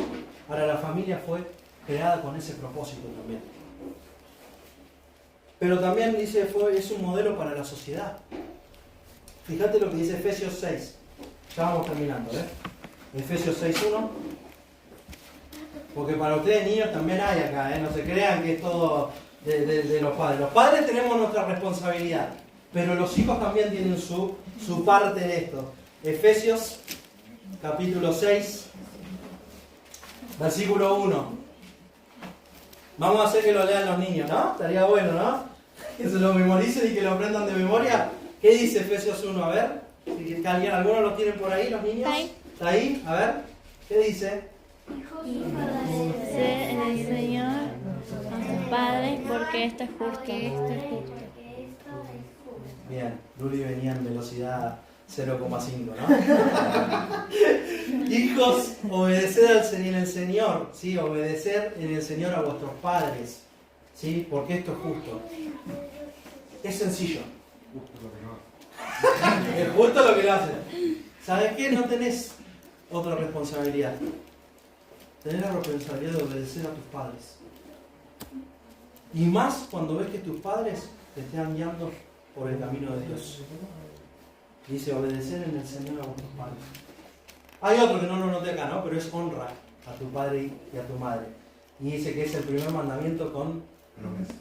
Speaker 1: Ahora la familia fue creada con ese propósito también. Pero también dice, es un modelo para la sociedad. Fíjate lo que dice Efesios 6. Ya vamos terminando, ¿eh? Efesios 6.1. Porque para ustedes niños también hay acá, ¿eh? No se crean que es todo de los padres. Los padres tenemos nuestra responsabilidad, pero los hijos también tienen su parte de esto. Efesios capítulo 6, versículo 1. Vamos a hacer que lo lean los niños, ¿no? Estaría bueno, ¿no? Que se lo memoricen y que lo aprendan de memoria. ¿Qué dice Efesios 1? A ver, si algunos lo tienen por ahí, los niños. ¿Está ahí? A ver, ¿qué dice?
Speaker 2: Obedecer en el Señor a sus padres porque esto es justo.
Speaker 1: Bien, Luli venía en velocidad 0,5, ¿no? Hijos, obedeced en el Señor, ¿sí? Obedecer en el Señor a vuestros padres, ¿sí? Porque esto es justo. Es sencillo. Es justo lo que lo hacen. ¿Sabes qué? No tenés otra responsabilidad. Tenés la responsabilidad de obedecer a tus padres. Y más cuando ves que tus padres te están guiando por el camino de Dios. Dice, obedecer en el Señor a vuestros padres. Hay otro que no lo noté acá, ¿no? Pero es honra a tu padre y a tu madre. Y dice que es el primer mandamiento con promesa.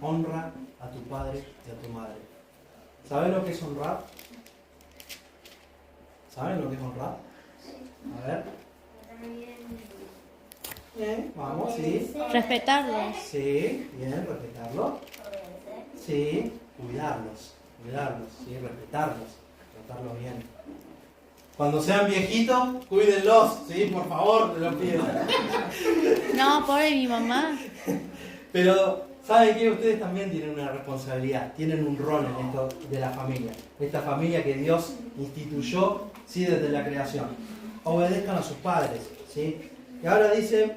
Speaker 1: Honra a tu padre y a tu madre. ¿Saben lo que es honrar? ¿Saben lo que es honrar? A ver. Bien, vamos, sí.
Speaker 2: Respetarlos.
Speaker 1: Sí, bien, respetarlos. Sí, cuidarlos, sí, respetarlos, tratarlos bien. Cuando sean viejitos, cuídenlos, sí, por favor, te lo pido.
Speaker 2: No, pobre mi mamá.
Speaker 1: Pero, ¿saben qué? Ustedes también tienen una responsabilidad, tienen un rol en esto de la familia. Esta familia que Dios instituyó, sí, desde la creación. Obedezcan a sus padres, ¿sí? Y ahora dice,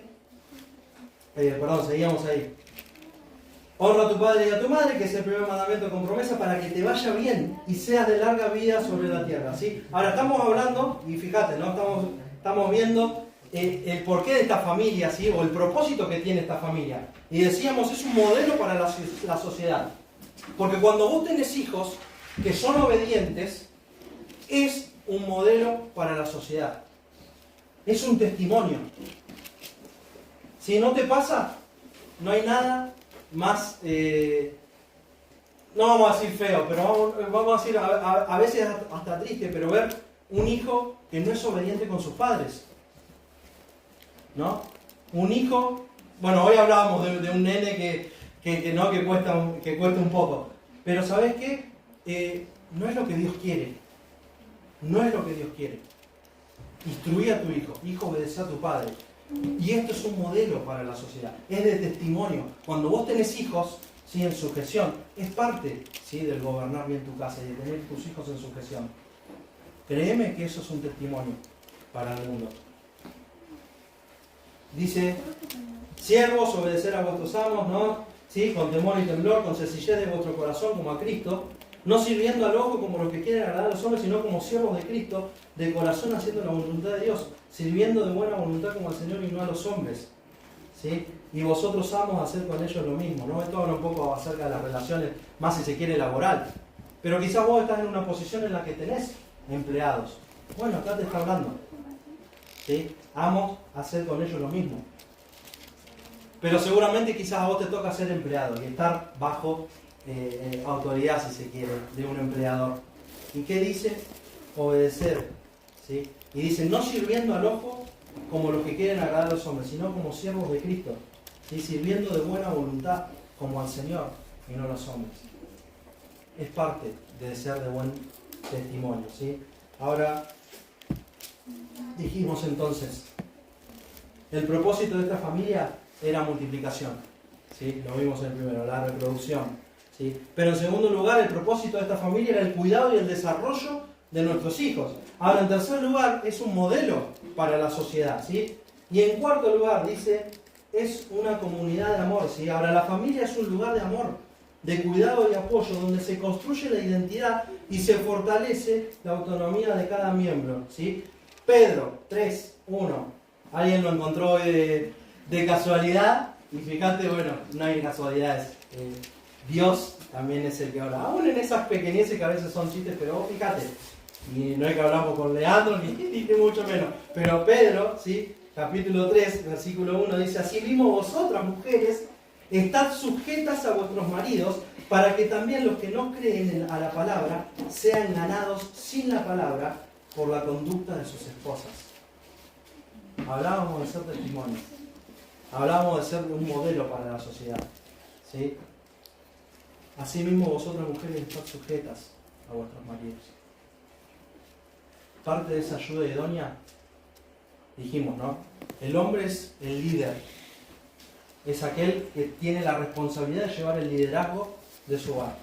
Speaker 1: seguíamos ahí. Honra a tu padre y a tu madre, que es el primer mandamiento con promesa, para que te vaya bien y seas de larga vida sobre la tierra, ¿sí? Ahora estamos hablando, y fíjate, ¿no? Estamos viendo el porqué de esta familia, ¿sí? O el propósito que tiene esta familia. Y decíamos, es un modelo para la sociedad. Porque cuando vos tenés hijos que son obedientes, es un modelo para la sociedad. Es un testimonio. Si no te pasa, no hay nada más, no vamos a decir feo, pero vamos a decir a veces hasta triste, pero ver un hijo que no es obediente con sus padres, ¿no? Un hijo, bueno, hoy hablábamos de un nene que cuesta un poco, pero ¿sabes qué? No es lo que Dios quiere, no es lo que Dios quiere. Instruí a tu hijo, obedece a tu padre. Y esto es un modelo para la sociedad, es de testimonio. Cuando vos tenés hijos, ¿sí? En sujeción, es parte, ¿sí? Del gobernar bien tu casa y de tener tus hijos en sujeción. Créeme que eso es un testimonio para el mundo. Dice, siervos, obedecer a vuestros amos, ¿no? ¿Sí? Con temor y temblor, con sencillez de vuestro corazón, como a Cristo, no sirviendo al ojo como los que quieren agradar a los hombres, sino como siervos de Cristo, de corazón haciendo la voluntad de Dios, sirviendo de buena voluntad como al Señor y no a los hombres, ¿sí? Y vosotros amos hacer con ellos lo mismo, ¿no? Esto habla un poco acerca de las relaciones, más si se quiere laboral. Pero quizás vos estás en una posición en la que tenés empleados. Bueno, acá te está hablando, ¿sí? Amos hacer con ellos lo mismo. Pero seguramente quizás a vos te toca ser empleado y estar bajo autoridad, si se quiere, de un empleador. ¿Y qué dice? Obedecer, ¿sí? Y dice, no sirviendo al ojo como los que quieren agradar a los hombres, sino como siervos de Cristo, ¿sí? Sirviendo de buena voluntad como al Señor y no a los hombres. Es parte de ser de buen testimonio, ¿sí? Ahora, dijimos entonces, el propósito de esta familia era multiplicación, ¿sí? Lo vimos en el primero, la reproducción, ¿sí? Pero en segundo lugar, el propósito de esta familia era el cuidado y el desarrollo de nuestros hijos. Ahora, en tercer lugar, es un modelo para la sociedad, ¿sí? Y en cuarto lugar, dice, es una comunidad de amor, ¿sí? Ahora, la familia es un lugar de amor, de cuidado y apoyo, donde se construye la identidad y se fortalece la autonomía de cada miembro, ¿sí? Pedro 3:1. Alguien lo encontró hoy de casualidad, y fíjate, bueno, no hay casualidades. Dios también es el que habla, aún en esas pequeñeces que a veces son chistes, pero vos fíjate, y no es que hablamos con Leandro, ni mucho menos, pero Pedro, ¿sí? Capítulo 3, versículo 1, dice, así mismo vosotras, mujeres, estad sujetas a vuestros maridos, para que también los que no creen a la palabra sean ganados sin la palabra por la conducta de sus esposas. Hablábamos de ser testimonios, hablábamos de ser un modelo para la sociedad, ¿sí? Asimismo vosotras, mujeres, estad sujetas a vuestros maridos. Parte de esa ayuda idónea, dijimos, ¿no? El hombre es el líder, es aquel que tiene la responsabilidad de llevar el liderazgo de su hogar.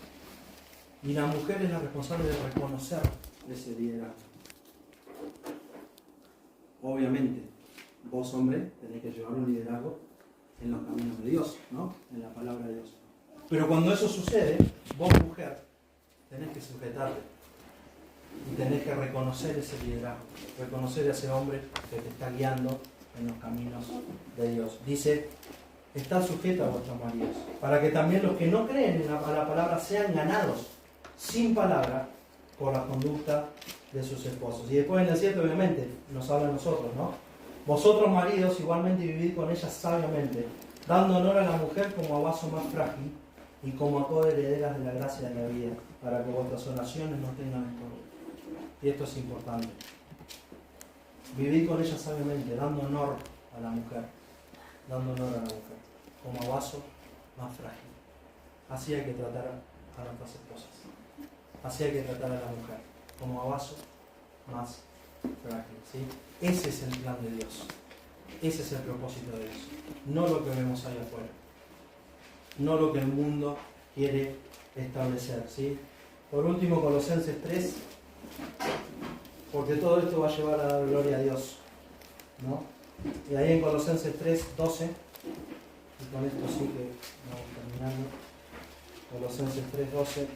Speaker 1: Y la mujer es la responsable de reconocer ese liderazgo. Obviamente, vos, hombre, tenés que llevar un liderazgo en los caminos de Dios, ¿no? En la palabra de Dios. Pero cuando eso sucede, vos, mujer, tenés que sujetarte y tenés que reconocer ese liderazgo, reconocer a ese hombre que te está guiando en los caminos de Dios. Dice, estad sujeta a vuestros maridos, para que también los que no creen a la palabra sean ganados sin palabra por la conducta de sus esposos. Y después en el 7, obviamente, nos habla a nosotros, ¿no? Vosotros, maridos, igualmente vivid con ellas sabiamente, dando honor a la mujer como a vaso más frágil y como a coherederas de la gracia de la vida, para que vuestras oraciones no tengan estorbo. Y esto es importante. Vivid con ella sabiamente, dando honor a la mujer, como a vaso más frágil. Así hay que tratar a nuestras esposas. Así hay que tratar a la mujer, como a vaso más frágil, ¿sí? Ese es el plan de Dios. Ese es el propósito de Dios. No lo que vemos ahí afuera. No lo que el mundo quiere establecer, ¿sí? Por último, Colosenses 3, porque todo esto va a llevar a dar gloria a Dios, ¿no? Y ahí en Colosenses 3:12, y con esto sí que vamos terminando. Colosenses 3:12.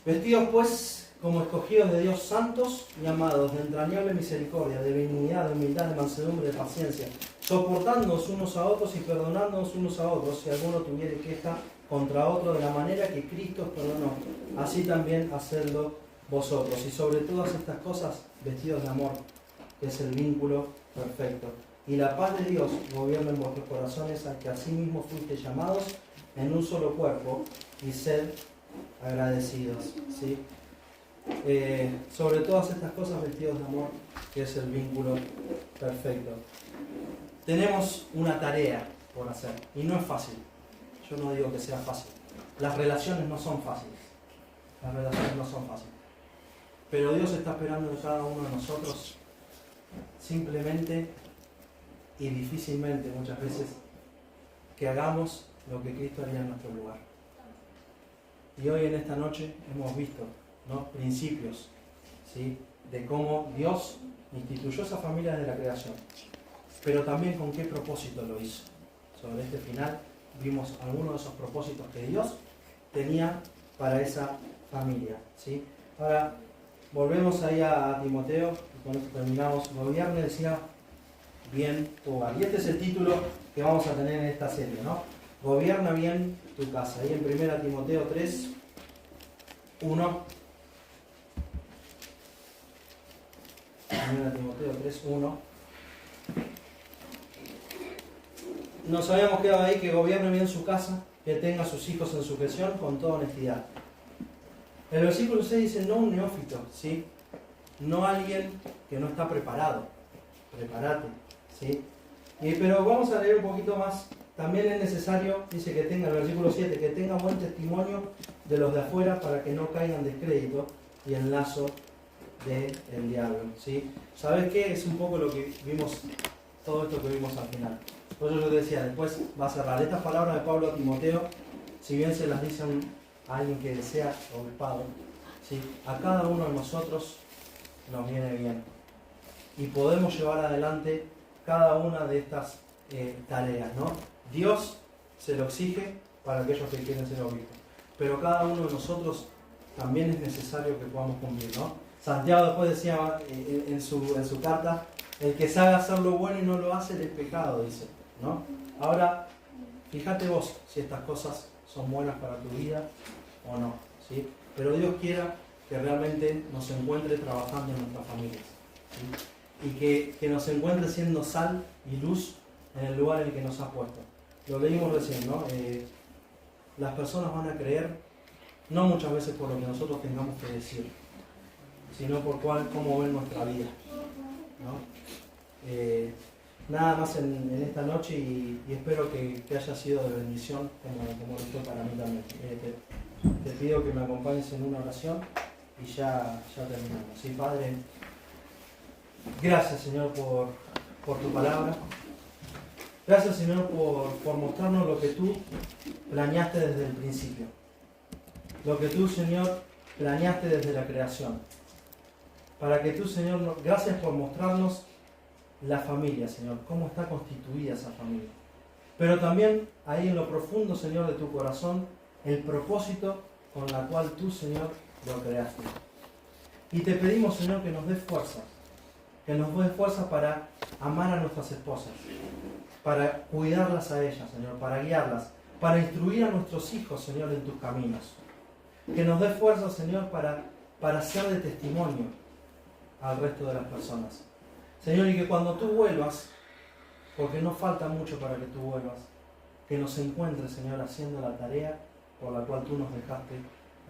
Speaker 1: Vestidos pues como escogidos de Dios, santos y amados, de entrañable misericordia, de benignidad, de humildad, de mansedumbre, de paciencia, soportándonos unos a otros y perdonándonos unos a otros, si alguno tuviere queja contra otro, de la manera que Cristo os perdonó, así también hacedlo vosotros. Y sobre todas estas cosas, vestidos de amor, que es el vínculo perfecto. Y la paz de Dios gobierna en vuestros corazones, al que asimismo fuisteis llamados en un solo cuerpo, y sed agradecidos. ¿Sí? Sobre todas estas cosas, vestidos de amor, que es el vínculo perfecto. Tenemos una tarea por hacer, y no es fácil. Yo no digo que sea fácil. Las relaciones no son fáciles. Las relaciones no son fáciles. Pero Dios está esperando de cada uno de nosotros simplemente y difícilmente muchas veces que hagamos lo que Cristo haría en nuestro lugar. Y hoy en esta noche hemos visto, ¿no?, principios, ¿sí?, de cómo Dios instituyó esa familia desde la creación, pero también con qué propósito lo hizo. Sobre este final vimos algunos de esos propósitos que Dios tenía para esa familia, ¿sí? Ahora volvemos ahí a Timoteo, y con esto terminamos. Gobierne, decía, bien tu hogar. Y este es el título que vamos a tener en esta serie, ¿no? Gobierna bien tu casa. Ahí en 1 Timoteo 3, 1. 1 Timoteo 3, 1. Nos habíamos quedado ahí, que gobierne bien su casa, que tenga a sus hijos en sujeción con toda honestidad. El versículo 6 dice, no un neófito, ¿sí? No alguien que no está preparado. Prepárate, ¿sí? Pero vamos a leer un poquito más. También es necesario, dice que tenga, el versículo 7, que tenga buen testimonio de los de afuera para que no caigan en descrédito y en lazo del diablo, ¿sí? ¿Sabes qué? Es un poco lo que vimos, todo esto que vimos al final. Por eso yo te decía, después va a cerrar. Estas palabras de Pablo a Timoteo, si bien se las dice a alguien que desea obispado, ¿sí?, a cada uno de nosotros nos viene bien. Y podemos llevar adelante cada una de estas tareas, ¿no? Dios se lo exige para aquellos que quieren ser obispos, pero cada uno de nosotros también es necesario que podamos cumplir, ¿no? Santiago después decía en su carta, el que sabe hacer lo bueno y no lo hace, es pecado, dice, ¿no? Ahora, fíjate vos si estas cosas son buenas para tu vida o no, ¿sí? Pero Dios quiera que realmente nos encuentre trabajando en nuestras familias, ¿sí? Y que nos encuentre siendo sal y luz en el lugar en el que nos ha puesto. Lo leímos recién, ¿no? Las personas van a creer, no muchas veces por lo que nosotros tengamos que decir, sino por cómo ven nuestra vida, ¿no? Nada más en esta noche y espero que haya sido de bendición como lo fue para mí también. Te pido que me acompañes en una oración y ya terminamos. Sí, Padre, gracias, Señor, por tu palabra. Gracias, Señor, por mostrarnos lo que tú planeaste desde el principio. Lo que tú, Señor, planeaste desde la creación. Para que tú, Señor, gracias por mostrarnos la familia, Señor, cómo está constituida esa familia. Pero también ahí en lo profundo, Señor, de tu corazón, el propósito con la cual tú, Señor, lo creaste. Y te pedimos, Señor, que nos des fuerza. Que nos des fuerza para amar a nuestras esposas. Para cuidarlas a ellas, Señor, para guiarlas, para instruir a nuestros hijos, Señor, en tus caminos. Que nos dé fuerza, Señor, para ser de testimonio al resto de las personas. Señor, y que cuando tú vuelvas, porque no falta mucho para que tú vuelvas, que nos encuentres, Señor, haciendo la tarea por la cual tú nos dejaste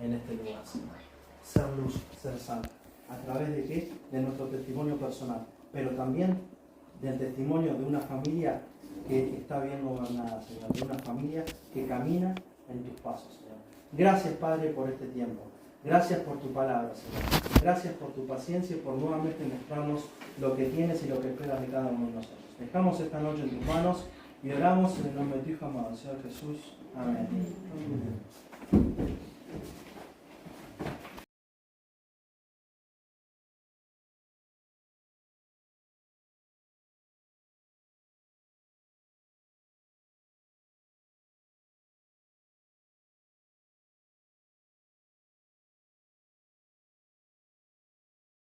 Speaker 1: en este lugar, Señor. Ser luz, ser sal. ¿A través de qué? De nuestro testimonio personal, pero también del testimonio de una familia que está bien gobernada, Señor, de una familia que camina en tus pasos, Señor. Gracias, Padre, por este tiempo. Gracias por tu palabra, Señor. Gracias por tu paciencia y por nuevamente mostrarnos lo que tienes y lo que esperas de cada uno de nosotros. Dejamos esta noche en tus manos y oramos en el nombre de tu Hijo amado, Señor Jesús. Amén.